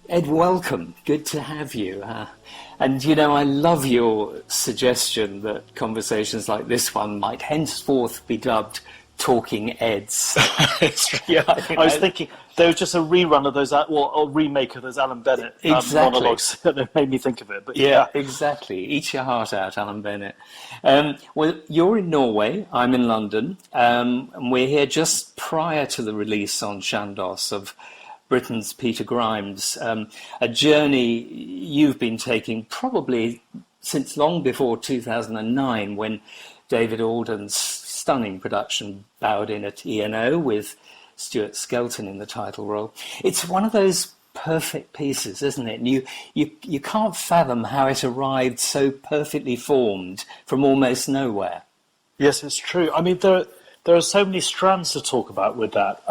Ed, welcome. Good to have you. And, I love your suggestion that conversations like this one might henceforth be dubbed Talking Eds. Yeah, I was thinking there was just a rerun of those, or a remake of those Alan Bennett monologues that made me think of it. But yeah, exactly. Eat your heart out, Alan Bennett. Well, you're in Norway, I'm in London, and we're here just prior to the release on Chandos of Britten's Peter Grimes, a journey you've been taking probably since long before 2009, when David Alden's stunning production bowed in at E&O with Stuart Skelton in the title role. It's one of those perfect pieces, isn't it? And you can't fathom how it arrived so perfectly formed from almost nowhere. Yes, it's true. I mean, there are so many strands to talk about with that.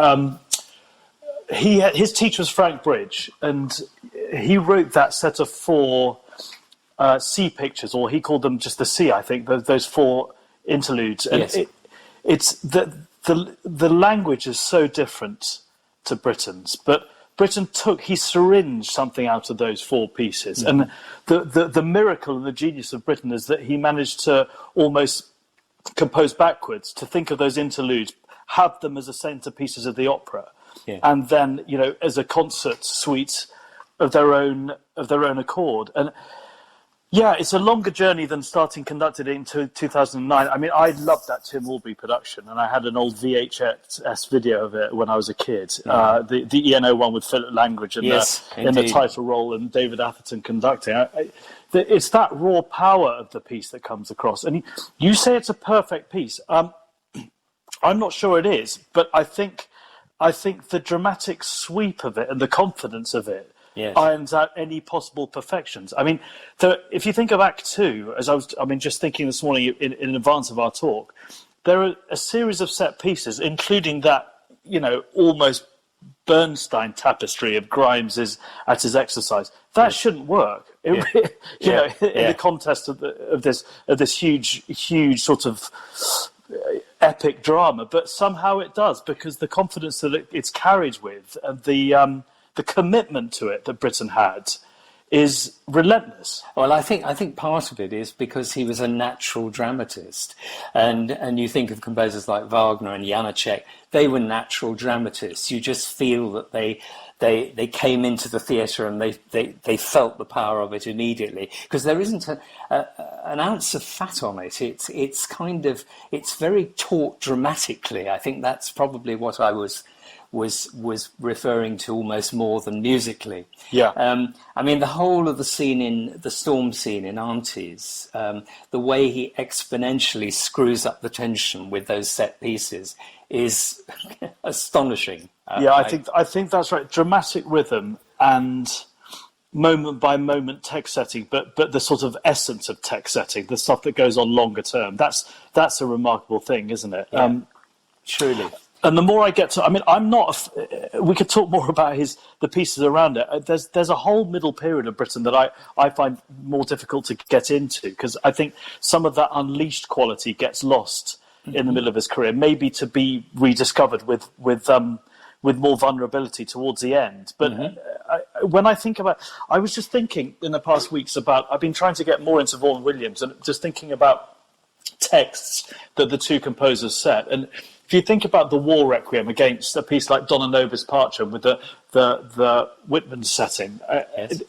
His teacher was Frank Bridge, and he wrote that set of four C pictures, or he called them just the C, I think, those four interludes. And yes. It's the language is so different to Britten's, but Britten he syringed something out of those four pieces. Mm. And the miracle and the genius of Britten is that he managed to almost compose backwards, to think of those interludes, have them as the centerpieces of the opera, and then, as a concert suite of their own accord. And yeah, it's a longer journey than starting conducted in 2009. I mean, I loved that Tim Albury production, and I had an old VHS video of it when I was a kid. The E&O one with Philip Langridge in the title role, and David Atherton conducting. It's that raw power of the piece that comes across. And you say it's a perfect piece. I'm not sure it is, but I think the dramatic sweep of it and the confidence of it irons out any possible perfections. I mean, if you think of Act 2, as just thinking this morning in advance of our talk, there are a series of set pieces, including that, almost Bernstein tapestry of Grimes at his exercise. That shouldn't work. In the context of this huge sort of epic drama, but somehow it does, because the confidence that it's carried with, and the commitment to it that Britten had, is relentless. Well, I think part of it is because he was a natural dramatist, and you think of composers like Wagner and Janacek. They were natural dramatists. You just feel that they came into the theatre and they felt the power of it immediately, because there isn't an ounce of fat on it. It's very taught dramatically. I think that's probably what I was referring to almost more than musically. Yeah. I mean, the whole of the storm scene in Aunties, the way he exponentially screws up the tension with those set pieces is astonishing. I think that's right. Dramatic rhythm and moment by moment text setting, but the sort of essence of text setting, the stuff that goes on longer term. That's a remarkable thing, isn't it? Yeah. Truly. And the more I get to, I mean, we could talk more about the pieces around it. There's a whole middle period of Britten that I find more difficult to get into, because I think some of that unleashed quality gets lost in the middle of his career, maybe to be rediscovered with more vulnerability towards the end. But when I think about, I was just thinking in the past weeks about, I've been trying to get more into Vaughan Williams, and just thinking about texts that the two composers set. And if you think about the War Requiem against a piece like Donna Nova's Parcher with the Whitman setting,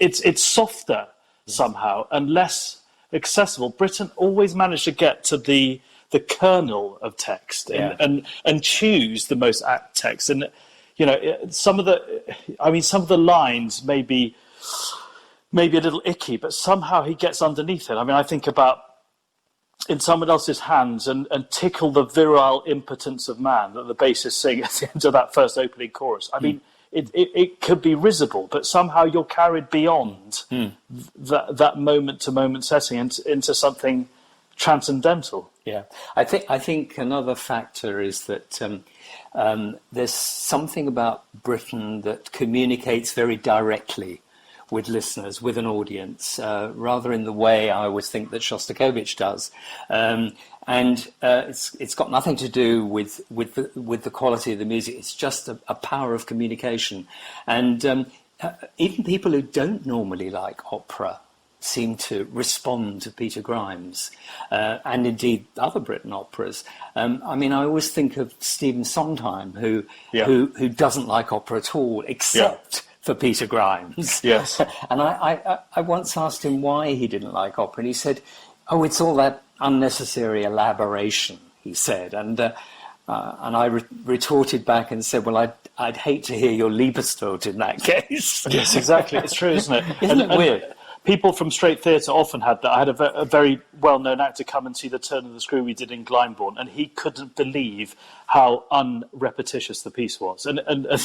it's softer somehow and less accessible. Britten always managed to get to the kernel of text and choose the most apt text. And some of the lines may be a little icky, but somehow he gets underneath it. I mean, I think about In Someone Else's Hands and tickle the virile impotence of man that the bassists sing at the end of that first opening chorus. I mean, it could be risible, but somehow you're carried beyond that moment-to-moment setting into something transcendental. Yeah, I think another factor is that there's something about Britten that communicates very directly with listeners, with an audience, rather in the way I always think that Shostakovich does. And it's got nothing to do with the quality of the music. It's just a power of communication. And even people who don't normally like opera seem to respond to Peter Grimes, and indeed other Britten operas. I mean, I always think of Stephen Sondheim, who doesn't like opera at all, except for Peter Grimes. Yes. And I once asked him why he didn't like opera, and he said, "Oh, it's all that unnecessary elaboration," he said. And I retorted back and said, "Well, I'd hate to hear your Liebestod in that case." Yes, exactly. It's true, isn't it? Isn't it weird? People from straight theatre often had that. I had a very well-known actor come and see the Turn of the Screw we did in Glyndebourne, and he couldn't believe how unrepetitious the piece was. And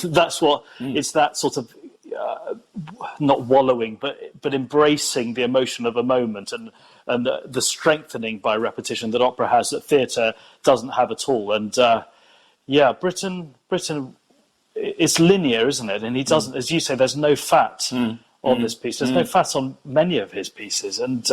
that's what it's that sort of not wallowing, but embracing the emotion of a moment and the strengthening by repetition that opera has that theatre doesn't have at all. And Britten, it's linear, isn't it? And he doesn't, as you say, there's no fat on this piece. There's no fat on many of his pieces. And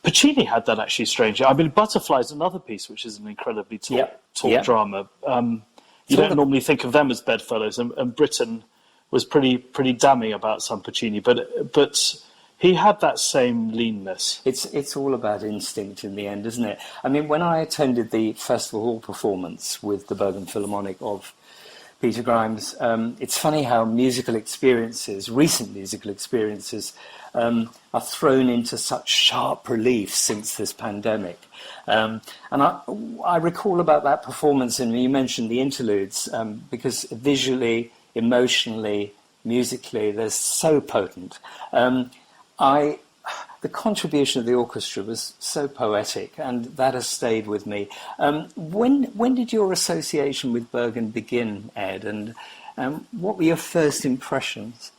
Puccini had that actually strangely. I mean, Butterfly is another piece which is an incredibly taut drama. You don't normally think of them as bedfellows, and Britten was pretty damning about some Puccini, but he had that same leanness. It's all about instinct in the end, isn't it? I mean, when I attended the Festival Hall performance with the Bergen Philharmonic of Peter Grimes, it's funny how recent musical experiences, are thrown into such sharp relief since this pandemic. And I recall about that performance, and you mentioned the interludes, because visually, emotionally, musically, they're so potent. The contribution of the orchestra was so poetic, and that has stayed with me. When did your association with Bergen begin, Ed, and what were your first impressions?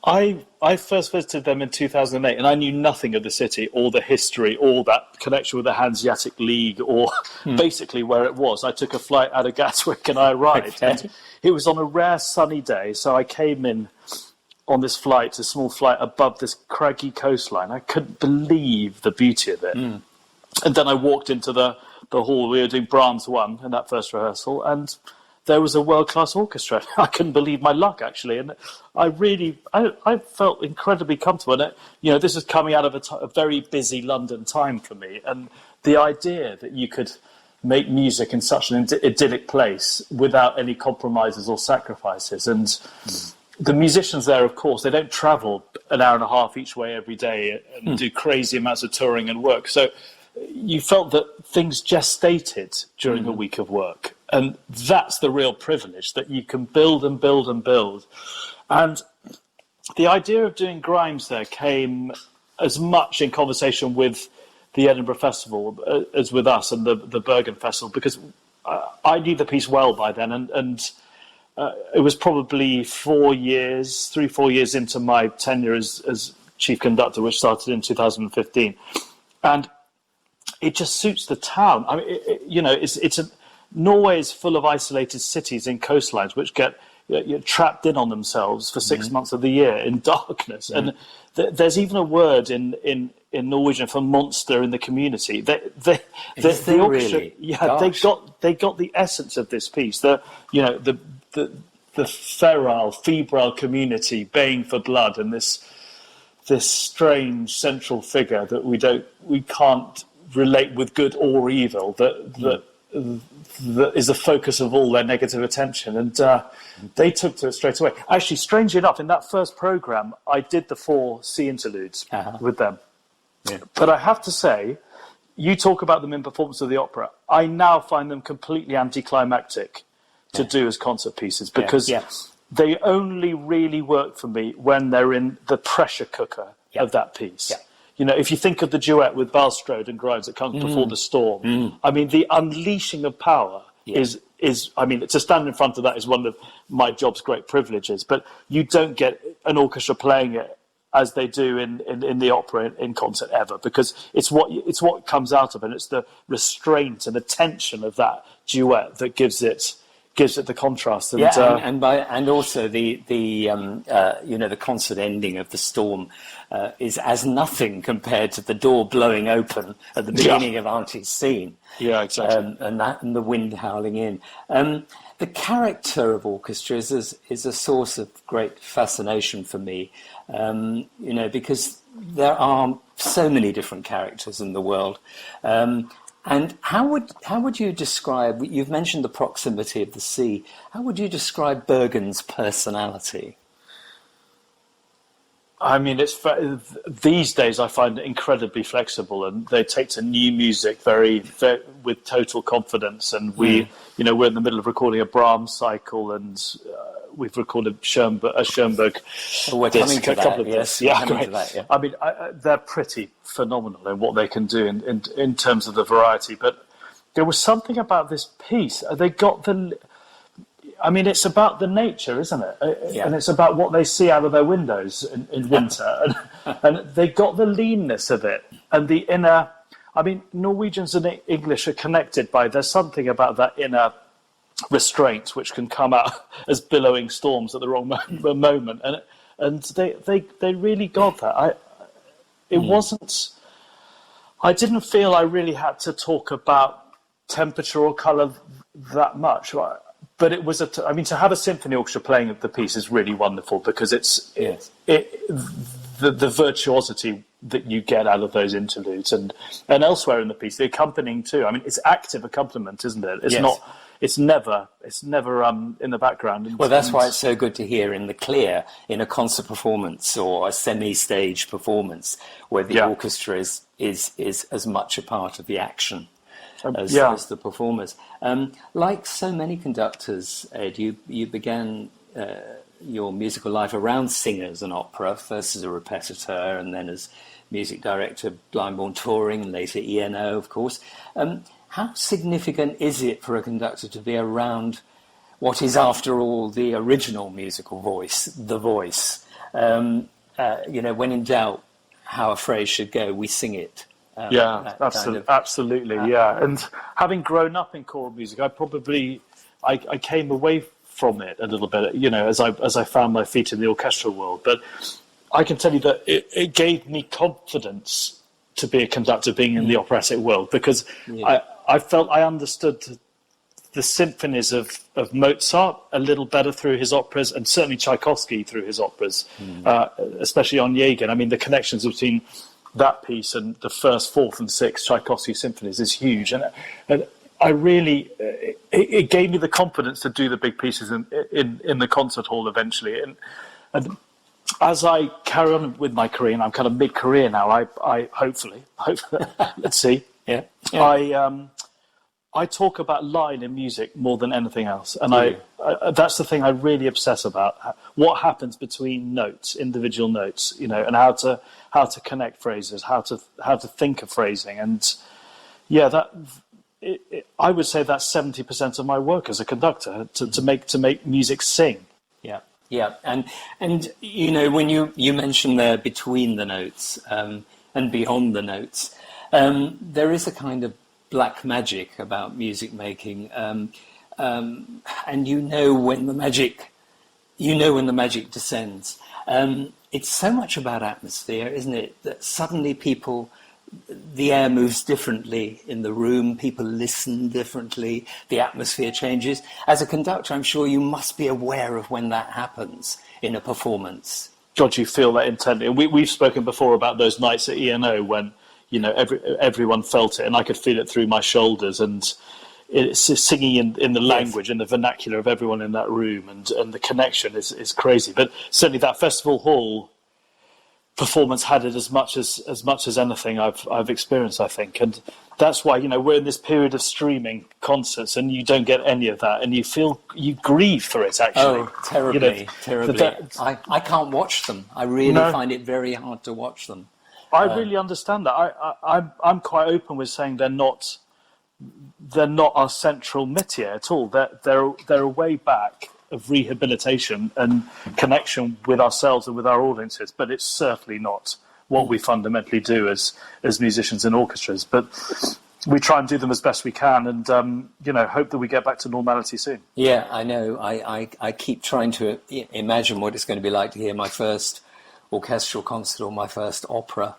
I first visited them in 2008, and I knew nothing of the city or the history or that connection with the Hanseatic League or basically where it was. I took a flight out of Gatwick and I arrived. Okay. And it was on a rare sunny day, so I came in on this flight, a small flight above this craggy coastline. I couldn't believe the beauty of it. And then I walked into the hall. We were doing Brahms 1 in that first rehearsal, and there was a world-class orchestra. I couldn't believe my luck, actually. And I felt incredibly comfortable. And, this is coming out of a very busy London time for me. And the idea that you could make music in such an idyllic place without any compromises or sacrifices. And the musicians there, of course, they don't travel an hour and a half each way every day and do crazy amounts of touring and work. So you felt that things gestated during a week of work. And that's the real privilege, that you can build and build and build. And the idea of doing Grimes there came as much in conversation with the Edinburgh Festival as with us and the Bergen Festival, because I knew the piece well by then. And it was probably 4 years into my tenure as chief conductor, which started in 2015. And it just suits the town. I mean, Norway is full of isolated cities and coastlines which get trapped in on themselves for 6 months of the year in darkness. And there's even a word in Norwegian for monster in the community. The orchestra, really? They got the essence of this piece. The febrile community baying for blood, and this strange central figure that we can't relate with good or evil, that is the focus of all their negative attention. And they took to it straight away. Actually, strangely enough, in that first programme, I did the 4 sea interludes with them. Yeah. But I have to say, you talk about them in performance of the opera, I now find them completely anticlimactic to do as concert pieces, because they only really work for me when they're in the pressure cooker of that piece. Yeah. If you think of the duet with Balstrode and Grimes that comes before the storm, I mean, the unleashing of power is, I mean, to stand in front of that is one of my job's great privileges, but you don't get an orchestra playing it as they do in the opera in concert ever, because it's what comes out of it. It's the restraint and the tension of that duet that gives it gives it the contrast. And, and also the concert ending of The Storm is as nothing compared to the door blowing open at the beginning of Auntie's scene. Yeah, exactly. And the wind howling in. The character of orchestras is a source of great fascination for me, because there are so many different characters in the world. And how would you describe, you've mentioned the proximity of the sea, how would you describe Bergen's personality? I mean, these days I find it incredibly flexible, and they take to new music very with total confidence. And we're in the middle of recording a Brahms cycle, and we've recorded a Schoenberg. We're coming to that. Yes, yeah, great. I mean, they're pretty phenomenal in what they can do in terms of the variety. But there was something about this piece. They got I mean, it's about the nature, isn't it? And it's about what they see out of their windows in winter. And they got the leanness of it and the inner... I mean, Norwegians and English are connected by... There's something about that inner restraint which can come out as billowing storms at the wrong moment. And they really got that. It wasn't... I didn't feel I really had to talk about temperature or colour that much, right? But it was to have a symphony orchestra playing the piece is really wonderful, because the virtuosity that you get out of those interludes and elsewhere in the piece, the accompanying too. I mean, it's active accompaniment, isn't it? It's not. It's never in the background. Well, that's why it's so good to hear in the clear in a concert performance or a semi-stage performance where the orchestra is as much a part of the action as the performers. Like so many conductors, Ed, you began your musical life around singers and opera, first as a repetiteur and then as music director, Blindborn Touring, and later ENO, of course. How significant is it for a conductor to be around what is, after all, the original musical voice, the voice? When in doubt how a phrase should go, we sing it. Absolutely. And having grown up in choral music, I came away from it a little bit, as I found my feet in the orchestral world. But I can tell you that it gave me confidence to be a conductor being in the operatic world, because I felt I understood the symphonies of Mozart a little better through his operas, and certainly Tchaikovsky through his operas, especially on Yegin. I mean, the connections between that piece and the first, fourth, and sixth Tchaikovsky symphonies is huge, and I really it gave me the confidence to do the big pieces in the concert hall eventually, and as I carry on with my career, and I'm kind of mid-career now, I hopefully let's see, I talk about line in music more than anything else, and I that's the thing I really obsess about. What happens between notes, individual notes, and how to connect phrases, how to think of phrasing, and I would say that's 70% of my work as a conductor, to make music sing. Yeah, and when you mentioned there between the notes and beyond the notes, there is a kind of black magic about music making, and when the magic descends. It's so much about atmosphere, isn't it? That suddenly the air moves differently in the room, people listen differently, the atmosphere changes. As a conductor, I'm sure you must be aware of when that happens in a performance. God, you feel that intently. We've spoken before about those nights at ENO when everyone felt it, and I could feel it through my shoulders, and it's singing in the language and the vernacular of everyone in that room, and the connection is crazy. But certainly that festival hall performance had it as much as anything I've experienced, I think, and that's why we're in this period of streaming concerts, and you don't get any of that, and you grieve for it actually. Oh, terribly. I can't watch them. I really find it very hard to watch them. I really understand that. I'm quite open with saying they're not our central métier at all. They're a way back of rehabilitation and connection with ourselves and with our audiences, but it's certainly not what we fundamentally do as musicians in orchestras. But we try and do them as best we can, and hope that we get back to normality soon. Yeah, I know. I keep trying to imagine what it's going to be like to hear my first orchestral concert or my first opera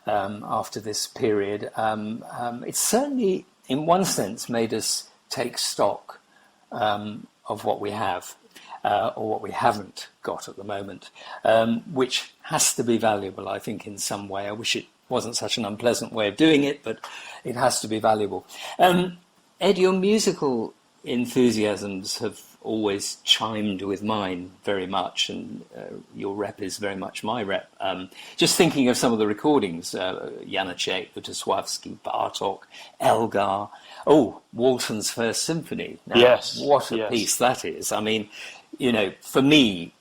after this period. It's certainly, in one sense, made us take stock of what we have or what we haven't got at the moment, which has to be valuable, I think, in some way. I wish it wasn't such an unpleasant way of doing it, but it has to be valuable. Ed, your musical enthusiasms have always chimed with mine very much, and your rep is very much my rep. Just thinking of some of the recordings, Janacek, Lutosławski, Bartók, Elgar, Walton's First Symphony. Now, yes. What a piece that is. I mean, for me,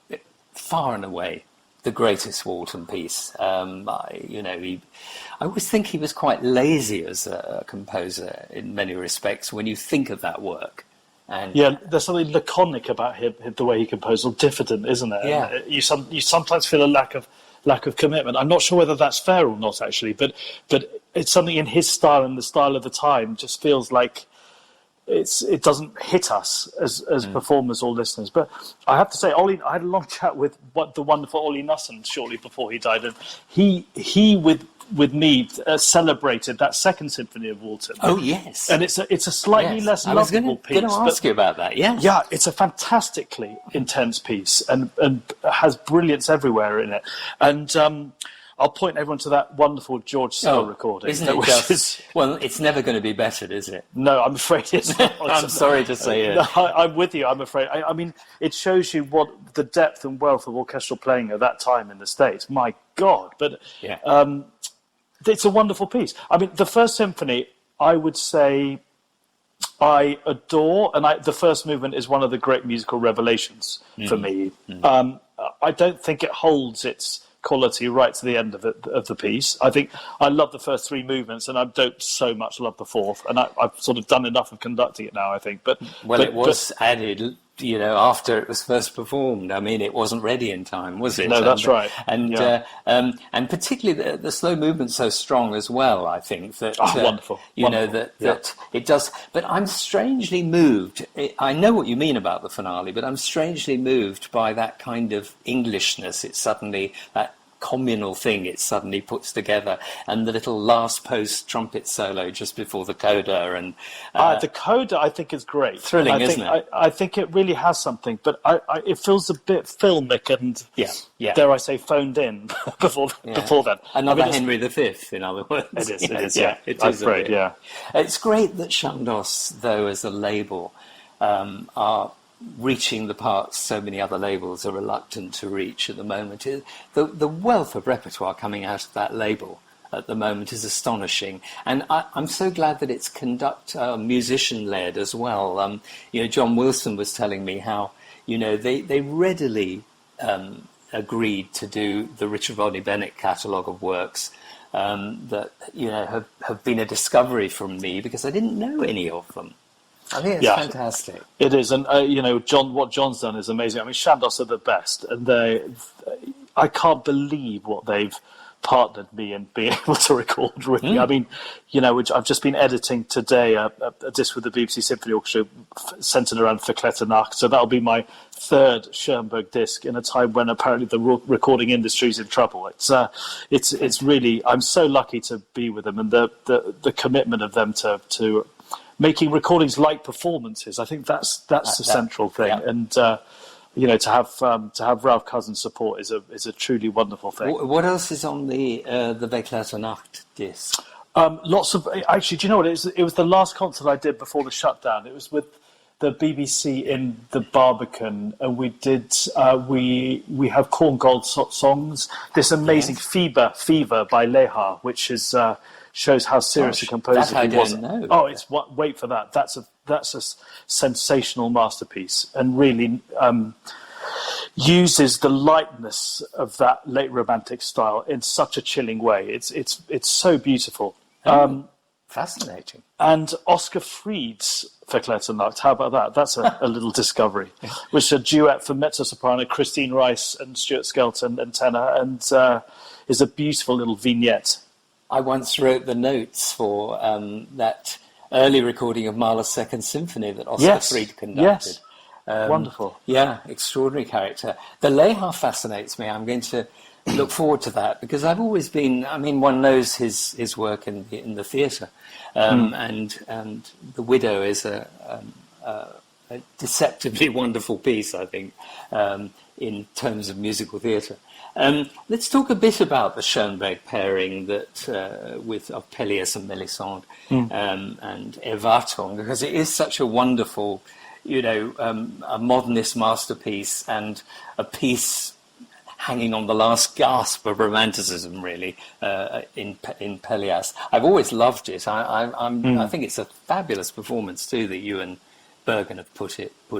far and away, the greatest Walton piece. I always think he was quite lazy as a composer in many respects when you think of that work. And there's something laconic about him, the way he composed, or diffident, isn't there? Yeah. You sometimes feel a lack of commitment. I'm not sure whether that's fair or not, actually, but it's something in his style and the style of the time just feels like it doesn't hit us as performers or listeners. But I have to say, Ollie, I had a long chat with the wonderful Ollie Nussin shortly before he died, and he with me celebrated that second symphony of Walton. Oh yes, and it's a slightly less lovable piece. I was going to ask you about that. Yes. Yeah, it's a fantastically intense piece and has brilliance everywhere in it. And I'll point everyone to that wonderful George Sell recording. Isn't it just... Well, it's never going to be bettered, is it? No, I'm afraid it's not. I'm sorry to say it. No, I'm with you, I'm afraid. I mean, it shows you what the depth and wealth of orchestral playing at that time in the States. My God. But it's a wonderful piece. I mean, the First Symphony, I would say I adore, and the first movement is one of the great musical revelations for me. I don't think it holds its quality right to the end of the piece. I think I love the first three movements, and I don't so much love the fourth. And I've sort of done enough of conducting it now, I think. But it was added, after it was first performed. I mean, it wasn't ready in time, was it? No, that's right. And particularly the slow movement's so strong as well. I think that wonderful. That it does. But I'm strangely moved. I know what you mean about the finale, but I'm strangely moved by that kind of Englishness. It's suddenly that communal thing it suddenly puts together, and the little last post trumpet solo just before the coda, and the coda I think is great, thrilling, isn't it? I think it really has something, but it feels a bit filmic and dare I say phoned in before then. Another Henry V, in other words. It is, it is. I'm afraid, It's great that Chandos, though, as a label, are reaching the parts so many other labels are reluctant to reach at the moment. The wealth of repertoire coming out of that label at the moment is astonishing, and I'm so glad that it's musician-led as well. John Wilson was telling me how they readily agreed to do the Richard Rodney Bennett catalogue of works that have been a discovery from me because I didn't know any of them. I think it's fantastic. It is, and what John's done is amazing. I mean, Chandos are the best, and I can't believe what they've partnered me in being able to record. Really, I mean, which I've just been editing today a disc with the BBC Symphony Orchestra centered around Verklärte Nacht. So that'll be my third Schoenberg disc in a time when apparently the recording industry is in trouble. It's really, I'm so lucky to be with them, and the commitment of them to making recordings like performances. I think that's the central thing, and to have Ralph Cousin's support is a truly wonderful thing. What else is on the Verklärte Nacht disc? Lots of, actually. Do you know what it is? It was the last concert I did before the shutdown. It was with the BBC in the Barbican, and we did we have Korngold songs. This amazing Fever by Lehar, which is. Shows how serious a composer he was. Know. Oh, wait for that. That's a sensational masterpiece, and really uses the lightness of that late Romantic style in such a chilling way. It's so beautiful. Fascinating. And Oscar Fried's Verklärte Nacht. How about that? That's a little discovery. Which is a duet for mezzo-soprano Christine Rice and Stuart Skelton and tenor, and is a beautiful little vignette. I once wrote the notes for that early recording of Mahler's Second Symphony that Oscar Fried conducted. Yes, wonderful. Yeah, extraordinary character. The Lehar fascinates me. I'm going to look forward to that because I've always been. I mean, one knows his work in the theatre, and The Widow is a deceptively wonderful piece, I think, in terms of musical theatre. Let's talk a bit about the Schoenberg pairing that of Pelléas and Melisande and Erwartung, because it is such a wonderful, a modernist masterpiece and a piece hanging on the last gasp of romanticism, really, in Pelléas. I've always loved it. I think it's a fabulous performance too that you and Bergen have put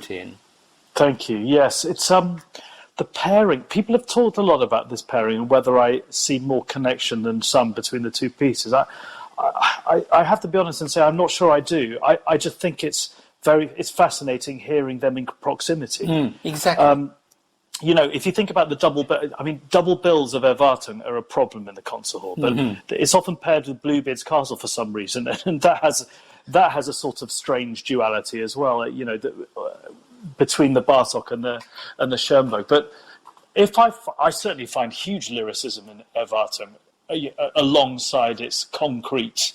in. Thank you. Yes, it's the pairing. People have talked a lot about this pairing and whether I see more connection than some between the two pieces. I have to be honest and say I'm not sure I do. I just think it's fascinating hearing them in proximity. Exactly. If you think about the double bills of Erwartung are a problem in the concert hall, but it's often paired with Bluebeard's Castle for some reason, and that has a sort of strange duality as well. Between the Bartók and the Schoenberg. But I certainly find huge lyricism in Erwartung alongside its concrete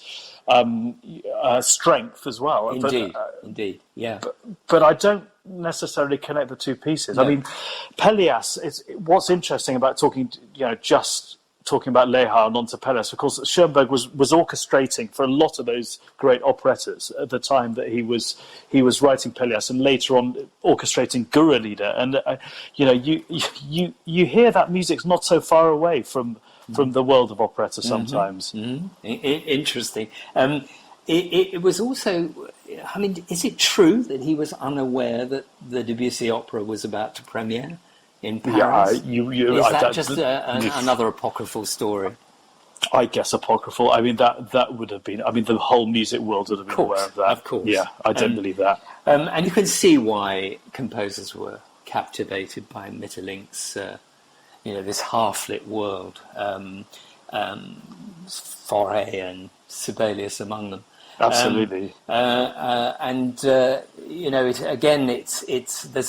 strength as well. Indeed, yeah. But I don't necessarily connect the two pieces. No. I mean, Pelléas, what's interesting about talking about Lehar and onto Pelléas, of course, Schoenberg was orchestrating for a lot of those great operettas at the time that he was writing Pelléas, and later on orchestrating Gurrelieder. And you hear that music's not so far away from the world of operetta sometimes. Interesting. It was also. I mean, is it true that he was unaware that the Debussy opera was about to premiere in Paris? Is that just another apocryphal story? I guess apocryphal. I mean, that would have been. I mean, the whole music world would have been aware of that. Of course. Yeah, I don't believe that. And you can see why composers were captivated by Maeterlinck's, this half-lit world, Fauré and Sibelius among them. Absolutely. There's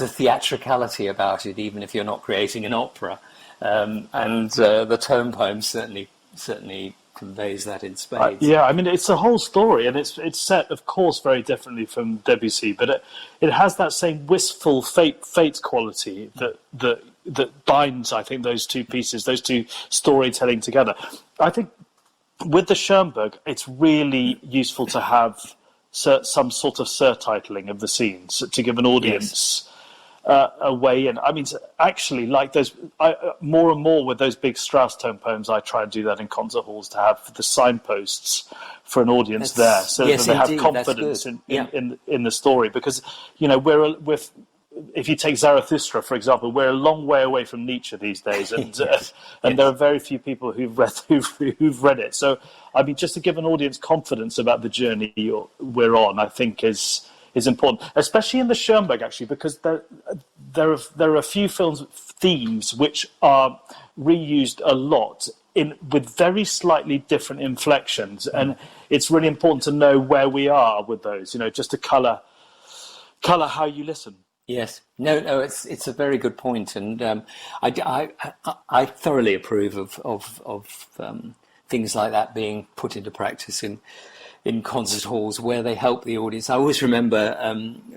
a theatricality about it, even if you're not creating an opera. The tone poem certainly conveys that in spades. I mean, it's a whole story, and it's set, of course, very differently from Debussy, but it has that same wistful fate quality that binds, I think, those two pieces, those two storytelling together. I think with the Schoenberg, it's really useful to have some sort of surtitling of the scenes to give an audience a way in. I mean, actually, like those, more and more with those big Strauss tone poems, I try and do that in concert halls to have the signposts for an audience there, so that they have confidence in the story. Because we're if you take Zarathustra, for example, we're a long way away from Nietzsche these days, and there are very few people who've read it. So, I mean, just to give an audience confidence about the journey we're on, I think is important, especially in the Schoenberg, actually, because there are a few themes which are reused a lot with very slightly different inflections, and it's really important to know where we are with those. Just to colour how you listen. Yes, no, it's a very good point, and I thoroughly approve of things like that being put into practice in concert halls where they help the audience. I always remember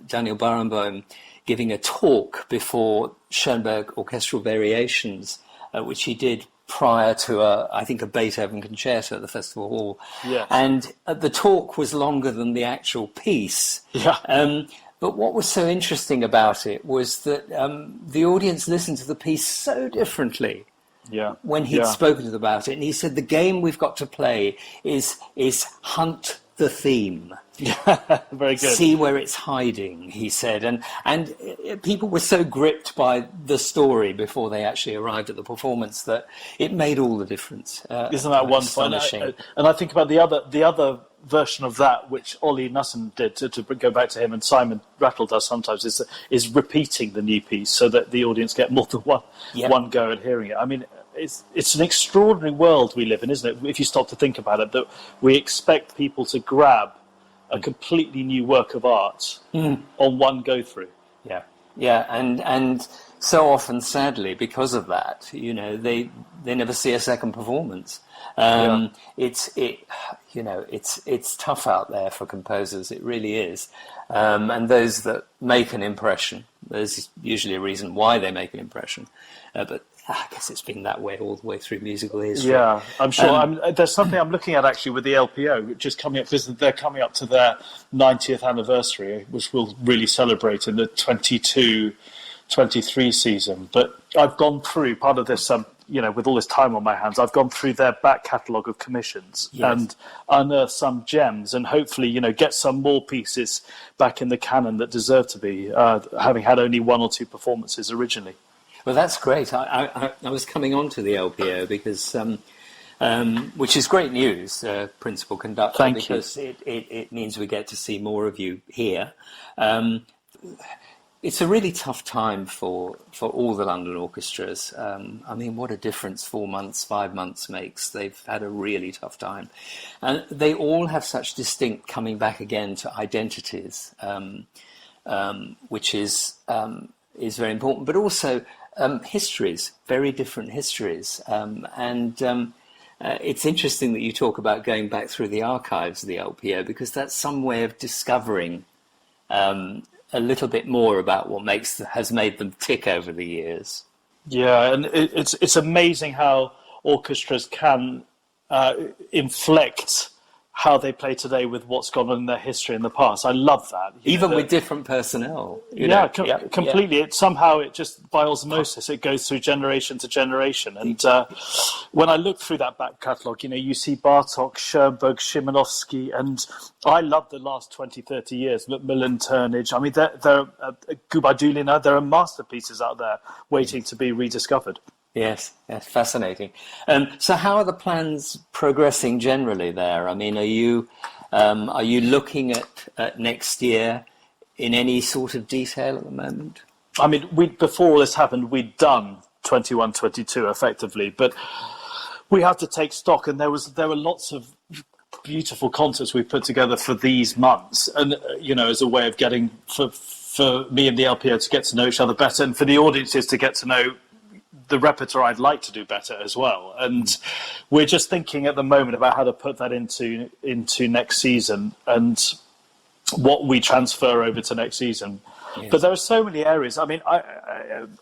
Daniel Barenboim giving a talk before Schoenberg Orchestral Variations, which he did prior to I think a Beethoven concerto at the Festival Hall. Yes. And the talk was longer than the actual piece. Yeah. But what was so interesting about it was that the audience listened to the piece so differently when he'd spoken to them about it. And he said, the game we've got to play is hunt the theme. Very good. See where it's hiding, he said. And people were so gripped by the story before they actually arrived at the performance that it made all the difference. Isn't that wonderful? And I think about the other version of that, which Ollie Nussen did, to go back to him, and Simon Rattle does sometimes, is repeating the new piece so that the audience get more than one go at hearing it. I mean, it's an extraordinary world we live in, isn't it? If you stop to think about it, that we expect people to grab a completely new work of art on one go through. Yeah, yeah, and so often, sadly, because of that, they never see a second performance. It's tough out there for composers. It really is. And those that make an impression, there's usually a reason why they make an impression. But I guess it's been that way all the way through musical history. Yeah, I'm sure. There's something I'm looking at actually with the LPO, which is coming up, because they're coming up to their 90th anniversary, which we'll really celebrate in the 22-23 season. But I've gone through part of this, with all this time on my hands, I've gone through their back catalogue of commissions and unearthed some gems, and hopefully, get some more pieces back in the canon that deserve to be, having had only one or two performances originally. Well, that's great. I was coming on to the LPO because, which is great news, Principal Conductor. Thank you. Because it means we get to see more of you here. It's a really tough time for all the London orchestras. What a difference 4 months, 5 months makes. They've had a really tough time. And they all have such distinct coming back again to identities, which is very important, but also histories, very different histories. It's interesting that you talk about going back through the archives of the LPO, because that's some way of discovering a little bit more about what has made them tick over the years. Yeah, and it's amazing how orchestras can inflect how they play today with what's gone on in their history in the past. I love that. Even with different personnel. Completely. It just, by osmosis, it goes through generation to generation. And when I look through that back catalogue, you see Bartók, Schoenberg, Szymanowski, and I love the last 20, 30 years, Macmillan, Turnage. There are Gubardulina, there are masterpieces out there waiting to be rediscovered. Yes, fascinating. So how are the plans progressing generally there? Are you looking at next year in any sort of detail at the moment? Before all this happened, we'd done 21-22 effectively, but we had to take stock, and there were lots of beautiful concerts we put together for these months, and as a way of getting for me and the LPO to get to know each other better, and for the audiences to get to know the repertoire I'd like to do better as well. And we're just thinking at the moment about how to put that into next season and what we transfer over to next season. Yes. But there are so many areas.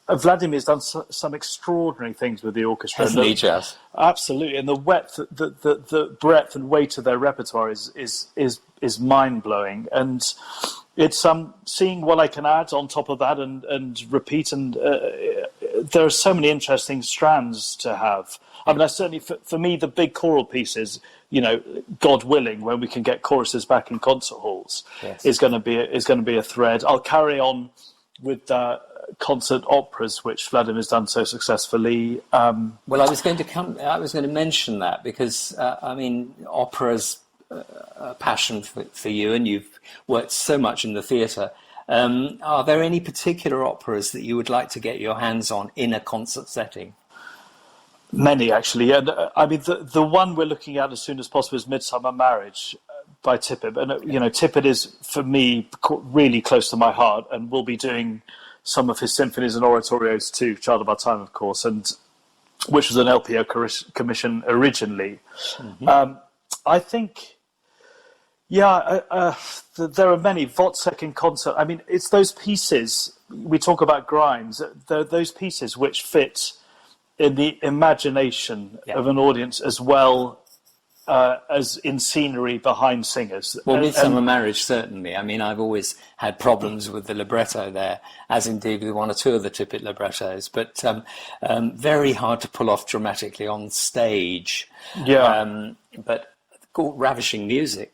Vladimir's done some extraordinary things with the orchestra. Hasn't he just? Absolutely. And the breadth and weight of their repertoire is mind-blowing. And it's seeing what I can add on top of that and repeat, and there are so many interesting strands to have. I certainly, for me, the big choral pieces, God willing, when we can get choruses back in concert halls, is going to be a thread. I'll carry on with concert operas, which Vladimir's done so successfully. Well, I was going to mention that because opera's a passion for you, and you've worked so much in the theatre. Are there any particular operas that you would like to get your hands on in a concert setting? Many, actually. And the one we're looking at as soon as possible is Midsummer Marriage by Tippett. And Tippett is, for me, really close to my heart, and we'll be doing some of his symphonies and oratorios too, Child of Our Time, of course, and which was an LPO commission originally. Mm-hmm. I think. Yeah, there are many. Wozzeck in concert. It's those pieces, we talk about Grimes, those pieces which fit in the imagination of an audience as well as in scenery behind singers. Well, Midsummer Marriage, certainly. I've always had problems with the libretto there, as indeed with one or two of the Tippett librettos, but very hard to pull off dramatically on stage. Yeah. But ravishing music.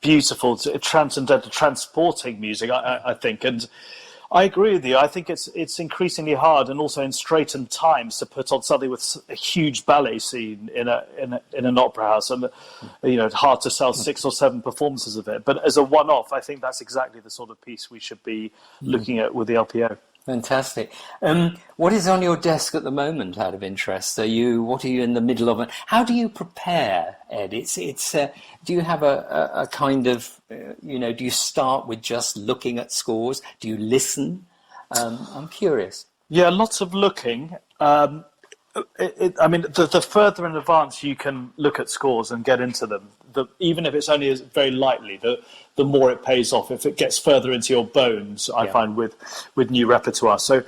Beautiful, transcendental, transporting music, I think, and I agree with you. I think it's increasingly hard, and also in straitened times, to put on something with a huge ballet scene in an opera house, and hard to sell 6 or 7 performances of it. But as a one-off, I think that's exactly the sort of piece we should be looking at with the LPO. Fantastic. What is on your desk at the moment, out of interest? What are you in the middle of? How do you prepare, Ed? Do you have a kind of, do you start with just looking at scores? Do you listen? I'm curious. Yeah, lots of looking. The further in advance you can look at scores and get into them, even if it's only very lightly, the more it pays off. If it gets further into your bones, I find with new repertoire. So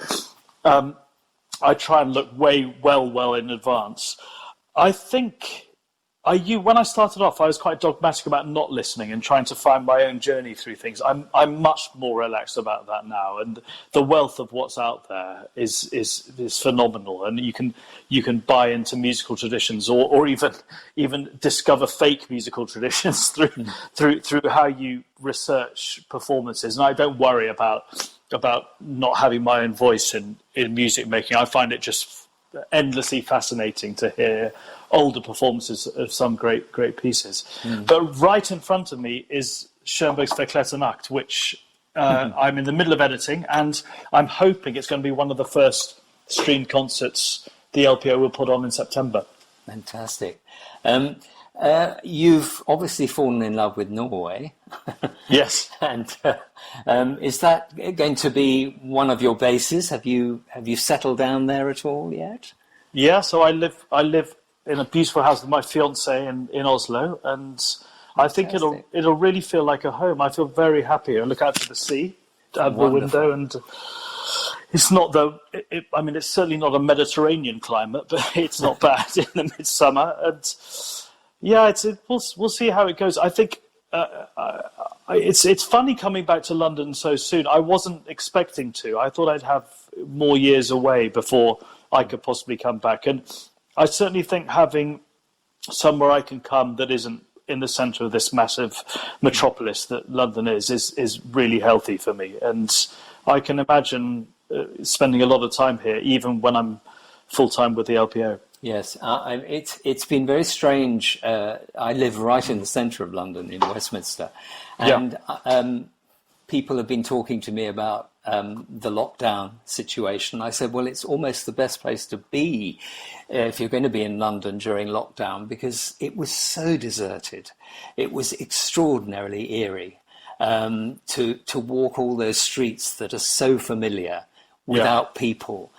I try and look well in advance. I think when I started off, I was quite dogmatic about not listening and trying to find my own journey through things. I'm much more relaxed about that now, and the wealth of what's out there is phenomenal. And you can buy into musical traditions, or even discover fake musical traditions through how you research performances. And I don't worry about not having my own voice in music making. I find it just endlessly fascinating to hear older performances of some great pieces. But right in front of me is Schoenberg's Verklärte, which I'm in the middle of editing, and I'm hoping it's going to be one of the first streamed concerts the LPO will put on in September. Fantastic. You've obviously fallen in love with Norway. Yes. And is that going to be one of your bases? Have you settled down there at all yet? Yeah, so I live in a beautiful house with my fiance in Oslo, and I think it'll really feel like a home. I feel very happy. I look out to the sea out the window, and it's not it's certainly not a Mediterranean climate, but it's not bad in the midsummer. And yeah, we'll see how it goes. I think it's funny coming back to London so soon. I wasn't expecting to. I thought I'd have more years away before I could possibly come back, and I certainly think having somewhere I can come that isn't in the centre of this massive metropolis that London is really healthy for me. And I can imagine spending a lot of time here, even when I'm full-time with the LPO. Yes, it's been very strange. I live right in the centre of London, in Westminster, and people have been talking to me about the lockdown situation. I said, well, it's almost the best place to be if you're going to be in London during lockdown, because it was so deserted. It was extraordinarily eerie to walk all those streets that are so familiar without people.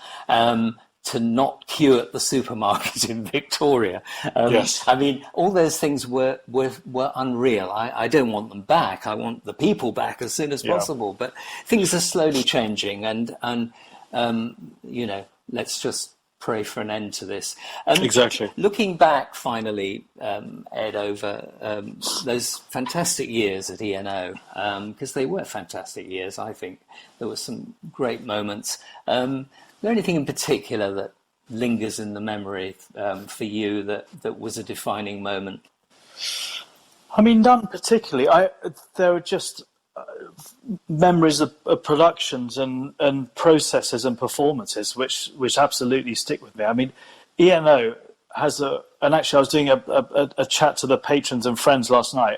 To not queue at the supermarket in Victoria. Yes. I mean, all those things were unreal. I don't want them back. I want the people back as soon as possible. But things are slowly changing, and let's just pray for an end to this. Exactly. Looking back, finally, Ed, over those fantastic years at ENO, because they were fantastic years, I think. There were some great moments. Is there anything in particular that lingers in the memory for you that was a defining moment? I mean, none particularly. There were just memories of productions and processes and performances which absolutely stick with me. I mean, ENO has and actually I was doing a chat to the patrons and friends last night,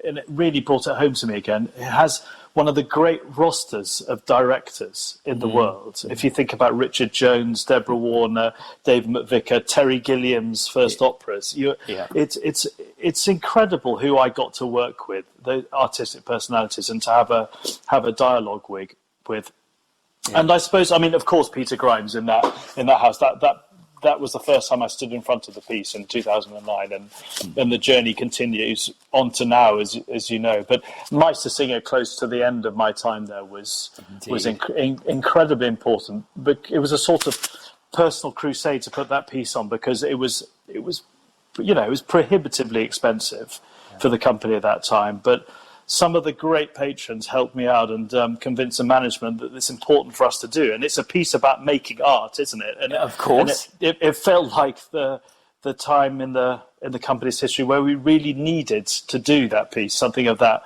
and it really brought it home to me again. It has one of the great rosters of directors in the world. If you think about Richard Jones, Deborah Warner, David McVicar, Terry Gilliam's first operas, it's incredible who I got to work with, the artistic personalities, and to have a dialogue with. Yeah. And I suppose, I mean, of course, Peter Grimes in that house. That was the first time I stood in front of the piece in 2009, and the journey continues on to now, as you know. But Meistersinger, close to the end of my time there, was incredibly important. But it was a sort of personal crusade to put that piece on, because it was prohibitively expensive for the company at that time. But some of the great patrons helped me out and convinced the management that it's important for us to do. And it's a piece about making art, isn't it? And of course. And it felt like the time in the company's history where we really needed to do that piece, something of that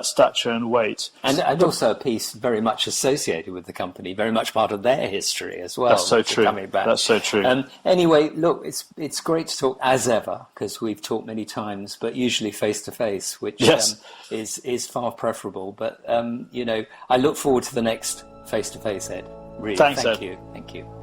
stature and weight. And also a piece very much associated with the company, very much part of their history as well. That's so true. Coming back. That's so true. Anyway, look, it's great to talk as ever, because we've talked many times, but usually face to face, which is far preferable. But I look forward to the next face to face, Ed. Really, Thanks, thank Ed. you. Thank you.